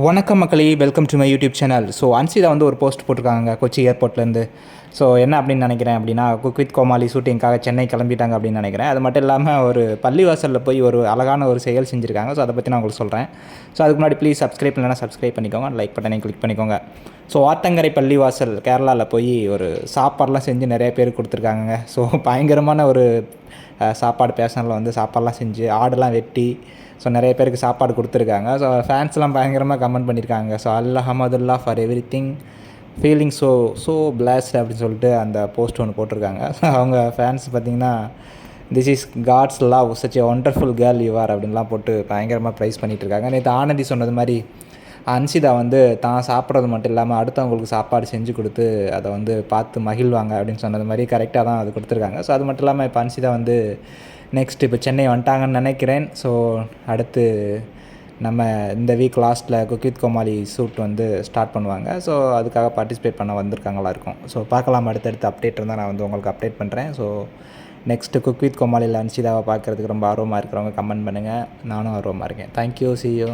வணக்கம் மக்களே, welcome to my YouTube channel. So Anshitha வந்து ஒரு போஸ்ட் போட்டிருக்காங்க கொச்சி ஏர்போர்ட்லேருந்து. ஸோ என்ன அப்படின்னு நினைக்கிறேன் அப்படின்னா, குக் வித் கோமாளி ஷூட்டிங்காக சென்னை கிளம்பிட்டாங்க அப்படின்னு நினைக்கிறேன். அது மட்டும் இல்லாமல் ஒரு பள்ளிவாசலில் போய் ஒரு அழகான ஒரு செயல் செஞ்சுருக்காங்க. ஸோ அதை பற்றி நான் உங்களுக்கு சொல்கிறேன். ஸோ அதுக்கு முன்னாடி ப்ளீஸ் சப்ஸ்கிரைப் இல்லைனா சப்ஸ்கிரைப் பண்ணிக்கோங்க, லைக் பட்டனை கிளிக் பண்ணிக்கோங்க. ஸோ ஆத்தங்கரை பள்ளிவாசல் கேரளாவில் போய் ஒரு சாப்பாடெலாம் செஞ்சு நிறைய பேருக்கு கொடுத்துருக்காங்க. ஸோ பயங்கரமான ஒரு சாப்பாடு பேஷனில் வந்து சாப்பாடெலாம் செஞ்சு ஆடெல்லாம் வெட்டி ஸோ நிறைய பேருக்கு சாப்பாடு கொடுத்துருக்காங்க. ஸோ ஃபேன்ஸ்லாம் பயங்கரமாக கமெண்ட் பண்ணியிருக்காங்க. ஸோ அல்ஹம்துலில்லாஹ் for every thing, feeling so blast அப்படின்னு சொல்லிட்டு அந்த போஸ்ட் ஒன்று போட்டிருக்காங்க. ஸோ அவங்க ஃபேன்ஸ் பார்த்திங்கன்னா, this is God's love, such a wonderful girl you are அப்படின்லாம் போட்டு பயங்கரமாக ப்ரைஸ் பண்ணிகிட்ருக்காங்க. நேற்று ஆனந்தி சொன்னது மாதிரி அன்சிதா வந்து தான் சாப்பிட்றது மட்டும் இல்லாமல் அடுத்தவங்களுக்கு சாப்பாடு செஞ்சு கொடுத்து அதை வந்து பார்த்து மகிழ்வாங்க அப்படின்னு சொன்னது மாதிரி கரெக்டாக தான் அது கொடுத்துருக்காங்க. ஸோ அது மட்டும் இல்லாமல் இப்போ அன்சிதா வந்து நெக்ஸ்ட் இப்போ சென்னை வந்துட்டாங்கன்னு நினைக்கிறேன். ஸோ அடுத்து நம்ம இந்த வீக் லாஸ்ட்டில் குக் வித் கோமாளி ஷூட் வந்து ஸ்டார்ட் பண்ணுவாங்க. ஸோ அதுக்காக பார்ட்டிசிபேட் பண்ண வந்திருக்காங்களா இருக்கும். ஸோ பார்க்கலாம், அடுத்தடுத்து அப்டேட் இருந்தால் நான் வந்து உங்களுக்கு அப்டேட் பண்ணுறேன். ஸோ நெக்ஸ்ட்டு குக் வித் கோமாளியில் அன்சிதாவை பார்க்குறதுக்கு ரொம்ப ஆர்வமாக இருக்கிறவங்க கமெண்ட் பண்ணுங்கள். நானும் ஆர்வமாக இருக்கேன். Thank you, see you.